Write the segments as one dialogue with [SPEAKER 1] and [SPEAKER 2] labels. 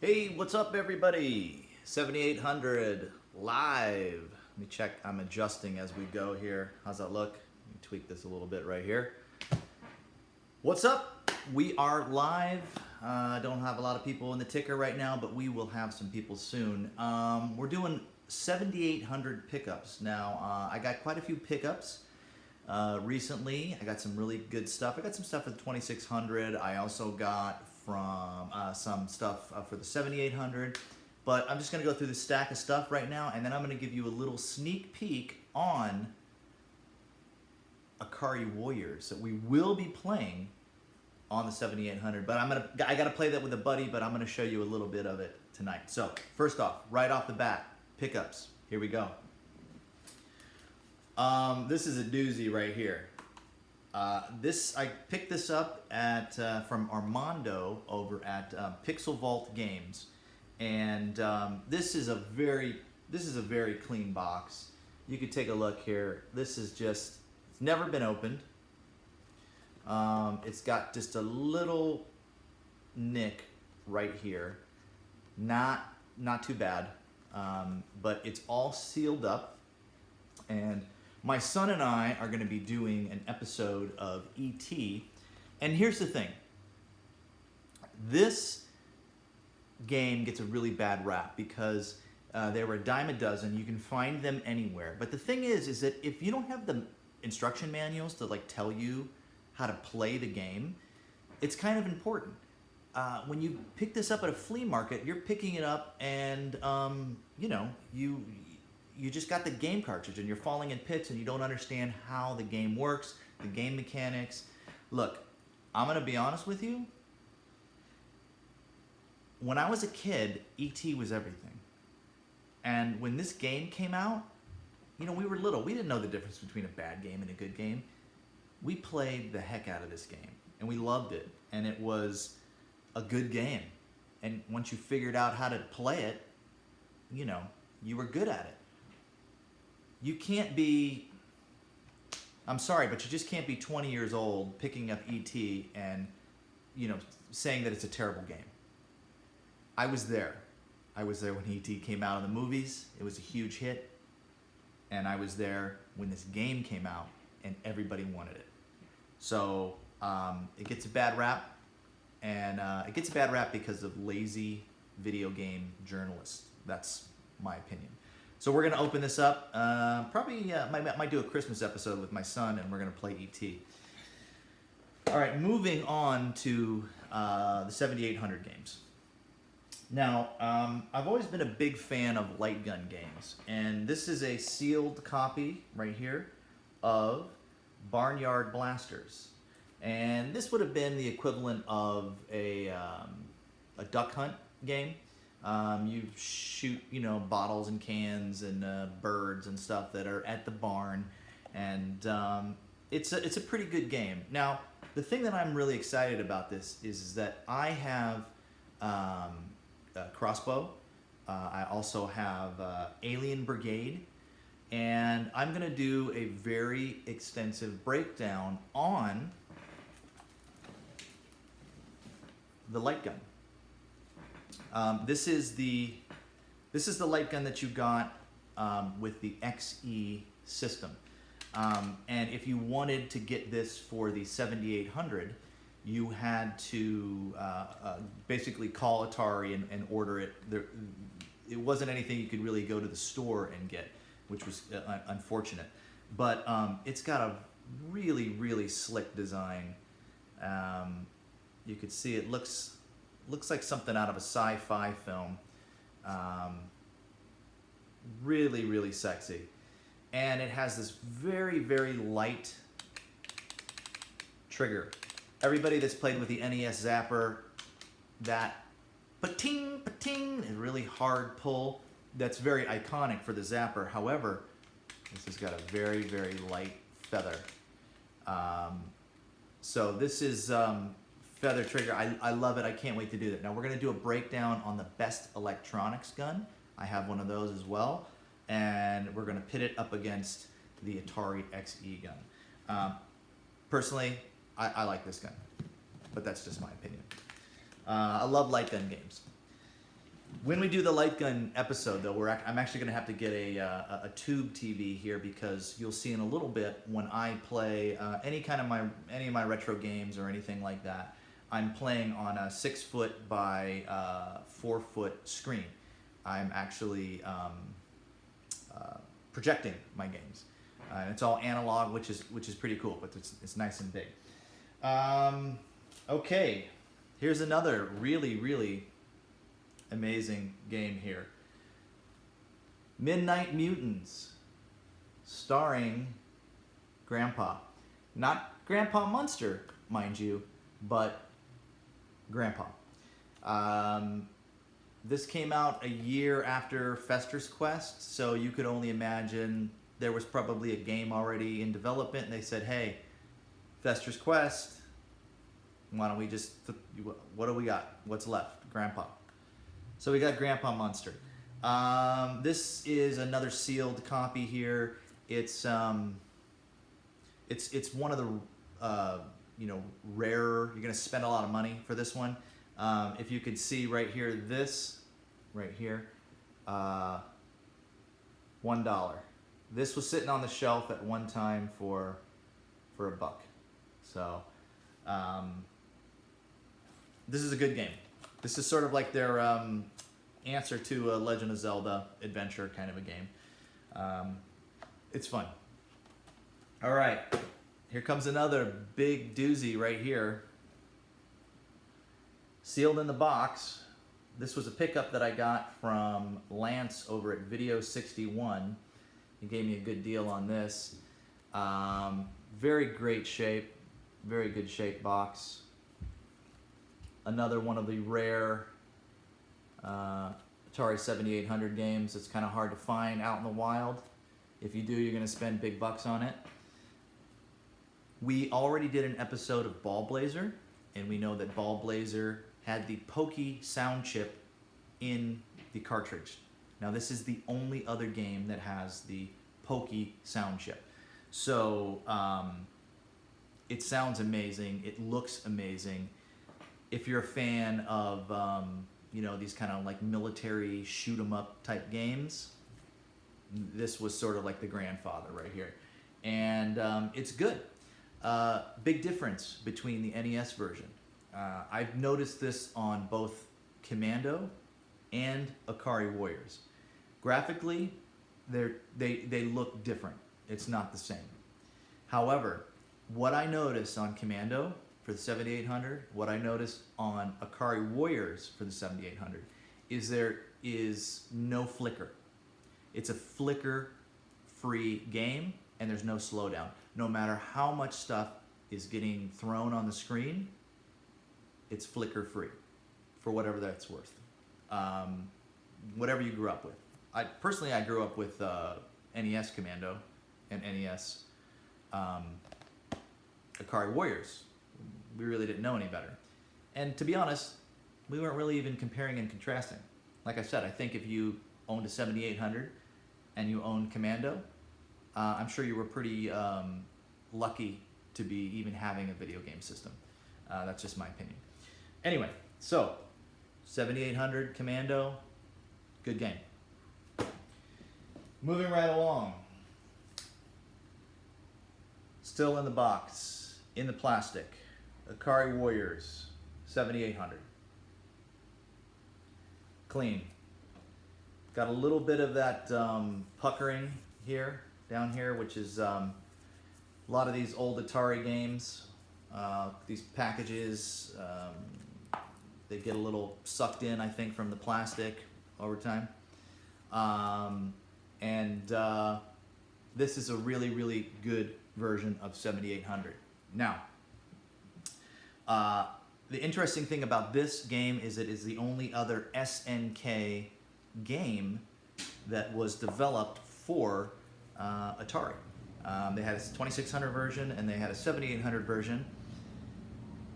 [SPEAKER 1] Hey, what's up, everybody? 7800 live. Let me check. I'm adjusting as we go here. How's that look? Let me tweak this a little bit right here. What's up? We are live. I don't have a lot of people in the ticker right now, but we will have some people soon. We're doing 7,800 pickups. Now, I got quite a few pickups recently. I got some really good stuff. I got some stuff for the 2600. I also got from some stuff for the 7800. But I'm just going to go through the stack of stuff right now, and then I'm going to give you a little sneak peek on Ikari Warriors that we will be playing on the 7800. But I got to play that with a buddy, but I'm going to show you a little bit of it tonight. So first off, right off the bat, pickups. Here we go. This is a doozy right here. I picked this up at from Armando over at Pixel Vault Games, and this is a very clean box. You could take a look here. This is just, it's never been opened. It's got just a little nick right here, not too bad, but it's all sealed up, and my son and I are going to be doing an episode of E.T. And here's the thing. This game gets a really bad rap because they were a dime a dozen. You can find them anywhere. But the thing is that if you don't have the instruction manuals to like tell you how to play the game, it's kind of important. When you pick this up at a flea market, you're picking it up and you just got the game cartridge and you're falling in pits and you don't understand how the game works, the game mechanics. Look, I'm gonna be honest with you. When I was a kid, E.T. was everything. And when this game came out, we were little. We didn't know the difference between a bad game and a good game. We played the heck out of this game and we loved it. And it was a good game. And once you figured out how to play it, you were good at it. You can't be, I'm sorry, but you just can't be 20 years old picking up E.T. and, saying that it's a terrible game. I was there. I was there when E.T. came out in the movies. It was a huge hit. And I was there when this game came out and everybody wanted it. So it gets a bad rap. And it gets a bad rap because of lazy video game journalists. That's my opinion. So we're gonna open this up. Probably might do a Christmas episode with my son, and we're gonna play E.T. All right, moving on to the 7800 games. Now, I've always been a big fan of light gun games, and this is a sealed copy right here of Barnyard Blasters, and this would have been the equivalent of a duck hunt game. You shoot, bottles and cans and birds and stuff that are at the barn, and it's a pretty good game. Now, the thing that I'm really excited about this is that I have a crossbow. I also have Alien Brigade, and I'm gonna do a very extensive breakdown on the light gun. This is the light gun that you got with the XE system. And if you wanted to get this for the 7800, you had to basically call Atari and order it. It wasn't anything you could really go to the store and get, which was unfortunate. But it's got a really, really slick design. You could see it looks like something out of a sci-fi film. Really, really sexy. And it has this very, very light trigger. Everybody that's played with the NES Zapper, that pa-ting, pa-ting, a really hard pull, that's very iconic for the Zapper. However, this has got a very, very light feather. So this is feather trigger. I love it. I can't wait to do that. Now we're going to do a breakdown on the best electronics gun. I have one of those as well. And we're going to pit it up against the Atari XE gun. Personally, I like this gun, but that's just my opinion. I love light gun games. When we do the light gun episode, though, I'm actually going to have to get a tube TV here, because you'll see in a little bit when I play any of my retro games or anything like that, I'm playing on a 6-foot by 4-foot screen. I'm actually projecting my games, and it's all analog, which is pretty cool, but it's nice and big. Okay, here's another really amazing game here. Midnight Mutants, starring Grandpa. Not Grandpa Munster, mind you, but Grandpa. This came out a year after Fester's Quest, so you could only imagine there was probably a game already in development, and they said, hey, Fester's Quest, why don't we just, what do we got? What's left? Grandpa. So we got Grandpa Munster. This is another sealed copy here. It's one of the rarer. You're gonna spend a lot of money for this one. If you could see right here, this right here, $1. This was sitting on the shelf at one time for $1. So this is a good game. This is sort of like their answer to a Legend of Zelda adventure kind of a game. It's fun. All right, here comes another big doozy right here. Sealed in the box. This was a pickup that I got from Lance over at Video 61. He gave me a good deal on this. Very great shape, very good shape box. Another one of the rare Atari 7800 games that's kind of hard to find out in the wild. If you do, you're going to spend big bucks on it. We already did an episode of Ball Blazer, and we know that Ball Blazer had the Pokey sound chip in the cartridge. Now this is the only other game that has the Pokey sound chip. So it sounds amazing, it looks amazing. If you're a fan of these kind of like military shoot 'em up type games, this was sort of like the grandfather right here. And it's good. Big difference between the NES version. I've noticed this on both Commando and Ikari Warriors. Graphically, they look different. It's not the same. However, what I noticed on Commando for the 7800, what I noticed on Ikari Warriors for the 7800, is there is no flicker. It's a flicker-free game, and there's no slowdown. No matter how much stuff is getting thrown on the screen, it's flicker-free, for whatever that's worth. Whatever you grew up with. I grew up with NES Commando and NES Ikari Warriors. We really didn't know any better. And to be honest, we weren't really even comparing and contrasting. Like I said, I think if you owned a 7800 and you owned Commando, I'm sure you were pretty lucky to be even having a video game system. That's just my opinion. Anyway, so 7800 Commando, good game. Moving right along. Still in the box, in the plastic, Ikari Warriors 7800. Clean. Got a little bit of that puckering here, down here, which is a lot of these old Atari games. These packages, they get a little sucked in, I think, from the plastic over time. This is a really good version of 7800. Now, the interesting thing about this game is it is the only other SNK game that was developed for Atari. They had a 2600 version and they had a 7800 version.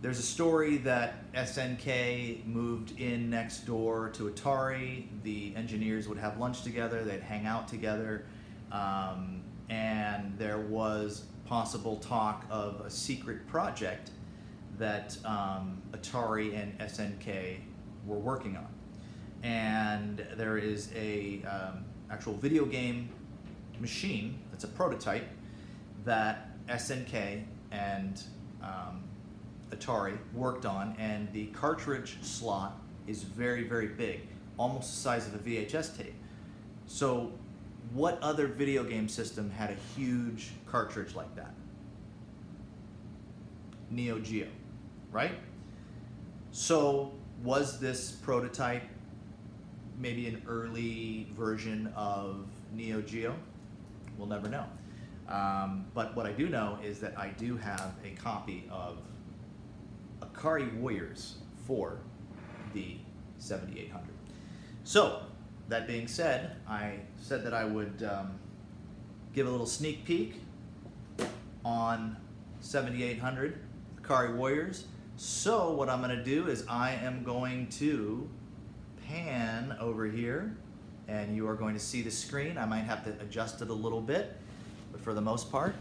[SPEAKER 1] There's a story that SNK moved in next door to Atari. The engineers would have lunch together, they'd hang out together, and there was possible talk of a secret project that Atari and SNK were working on. and there is a actual video game machine that's a prototype that SNK and Atari worked on, and the cartridge slot is very, very big, almost the size of a VHS tape. So what other video game system had a huge cartridge like that? Neo Geo, right? So was this prototype maybe an early version of Neo Geo? We'll never know. But what I do know is that I do have a copy of Ikari Warriors for the 7800. So, that being said, I said that I would give a little sneak peek on 7800 Ikari Warriors. So what I'm going to do is I am going to pan over here, and you are going to see the screen. I might have to adjust it a little bit, but for the most part,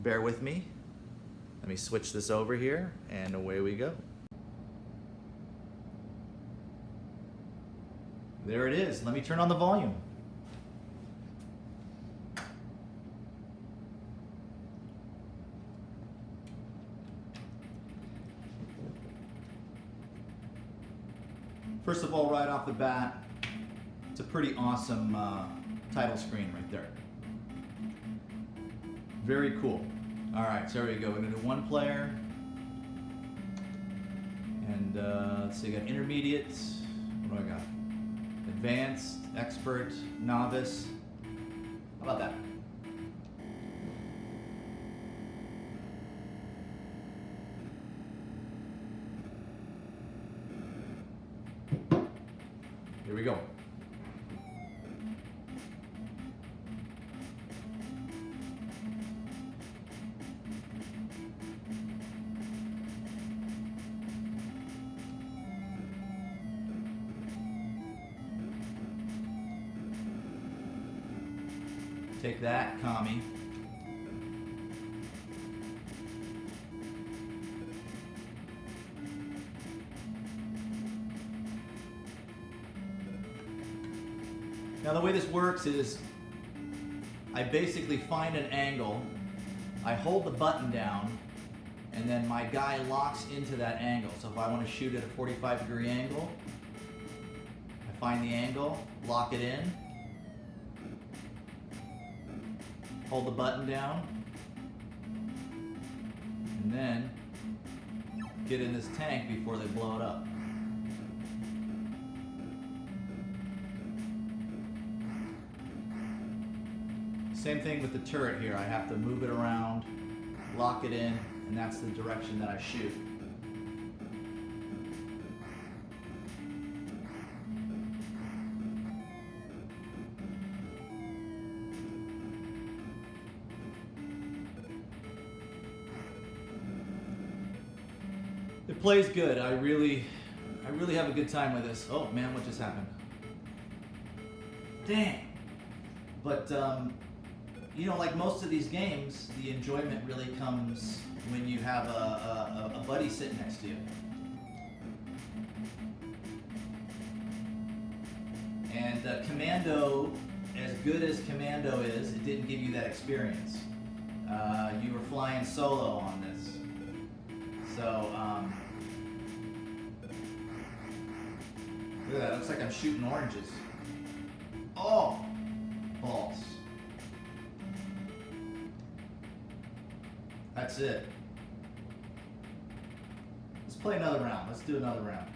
[SPEAKER 1] bear with me. Let me switch this over here, and away we go. There it is. Let me turn on the volume. First of all, right off the bat, it's a pretty awesome title screen right there. Very cool. All right, so there we go. We're gonna do one player. And let's see, I got intermediate. What do I got? Advanced, expert, novice. How about that? Here we go. Take that, commie. Now the way this works is I basically find an angle, I hold the button down, and then my guy locks into that angle. So if I want to shoot at a 45-degree angle, I find the angle, lock it in, hold the button down, and then get in this tank before they blow it up. Same thing with the turret here. I have to move it around, lock it in, and that's the direction that I shoot. It plays good. I really have a good time with this. Oh man, what just happened? Dang. But you know, like most of these games, the enjoyment really comes when you have a buddy sitting next to you. And Commando, as good as Commando is, it didn't give you that experience. You were flying solo on this. So, look at that, looks like I'm shooting oranges. Oh, balls. That's it. Let's play another round. Let's do another round.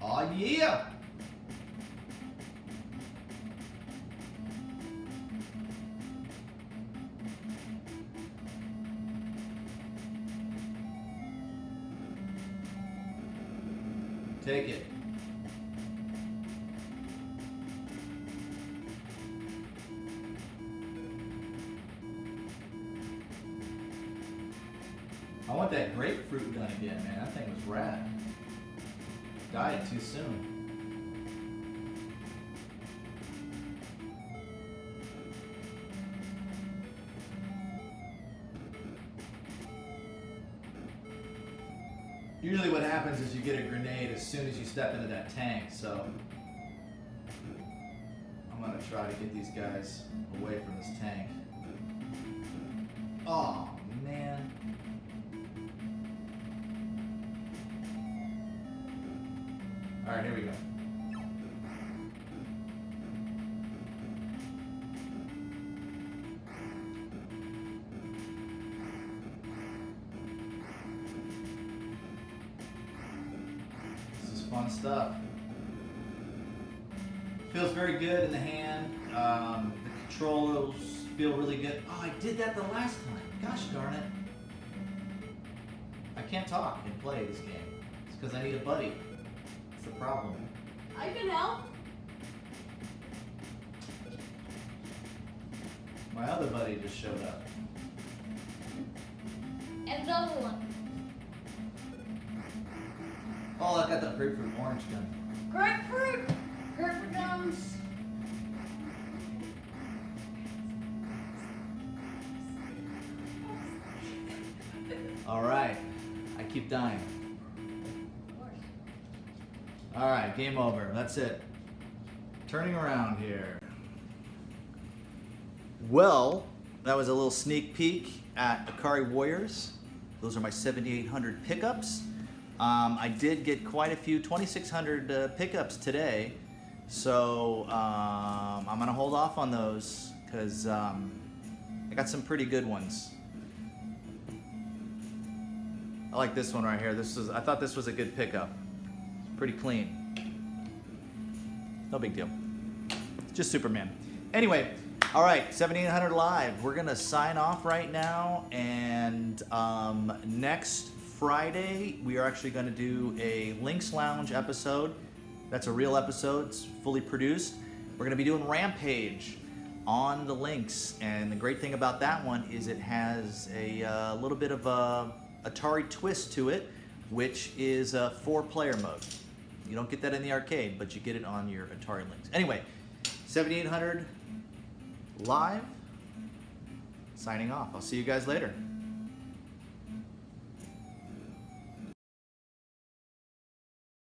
[SPEAKER 1] Oh yeah! Take it. I want that grapefruit gun again, man. That thing was rad. Died too soon. Usually what happens is you get a grenade as soon as you step into that tank, so I'm gonna try to get these guys away from this tank. Oh man. Alright, here we go. Fun stuff. Feels very good in the hand. The controls feel really good. Oh, I did that the last time. Gosh darn it. I can't talk and play this game. It's because I need a buddy. That's the problem.
[SPEAKER 2] I can help.
[SPEAKER 1] My other buddy just showed up.
[SPEAKER 2] And the other one.
[SPEAKER 1] Oh, I got that grapefruit orange gun.
[SPEAKER 2] Grapefruit! Grapefruit guns.
[SPEAKER 1] All right. I keep dying. All right, game over. That's it. Turning around here. Well, that was a little sneak peek at Ikari Warriors. Those are my 7,800 pickups. I did get quite a few 2,600 pickups today, so I'm gonna hold off on those because I got some pretty good ones. I like this one right here. I thought this was a good pickup. It's pretty clean. No big deal. It's just Superman. Anyway, all right, 7,800 live. We're gonna sign off right now, and next Friday, we are actually going to do a Links Lounge episode. That's a real episode. It's fully produced. We're going to be doing Rampage on the Links, and the great thing about that one is it has a little bit of a Atari twist to it, which is a 4-player mode. You don't get that in the arcade, but you get it on your Atari Lynx. Anyway, 7,800 live. Signing off. I'll see you guys later.